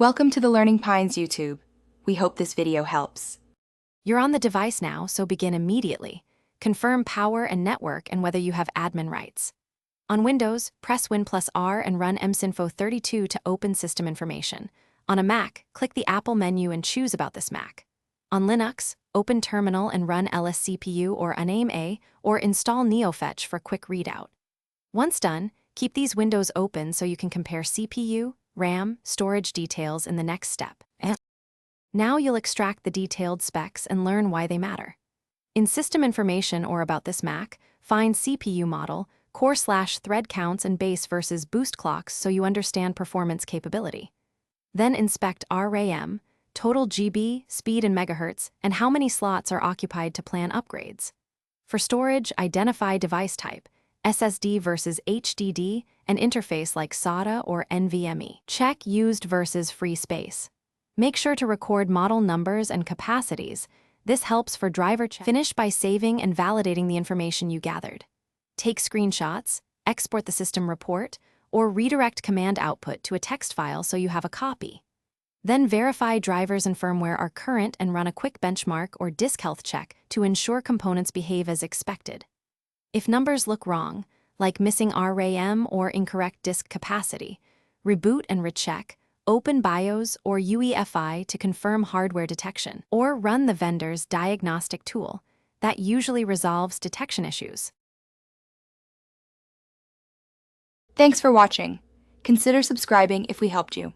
Welcome to the Learning Pines YouTube. We hope this video helps. You're on the device now, so begin immediately. Confirm power and network and whether you have admin rights. On Windows, press Win+R and run msinfo32 to open system information. On a Mac, click the Apple menu and choose about this Mac. On Linux, open Terminal and run lscpu or uname or install NeoFetch for quick readout. Once done, keep these windows open so you can compare CPU, RAM, storage details in the next step. Now you'll extract the detailed specs and learn why they matter. In System Information or About This Mac, find CPU model, core/thread counts and base versus boost clocks so you understand performance capability. Then inspect RAM, total GB, speed in megahertz, and how many slots are occupied to plan upgrades. For storage, identify device type, SSD versus HDD, and interface like SATA or NVMe. Check used versus free space. Make sure to record model numbers and capacities. This helps for driver check. Finish by saving and validating the information you gathered. Take screenshots, export the system report, or redirect command output to a text file so you have a copy. Then verify drivers and firmware are current and run a quick benchmark or disk health check to ensure components behave as expected. If numbers look wrong, like missing RAM or incorrect disk capacity, reboot and recheck, open BIOS or UEFI to confirm hardware detection, or run the vendor's diagnostic tool. That usually resolves detection issues. Thanks for watching. Consider subscribing if we helped you.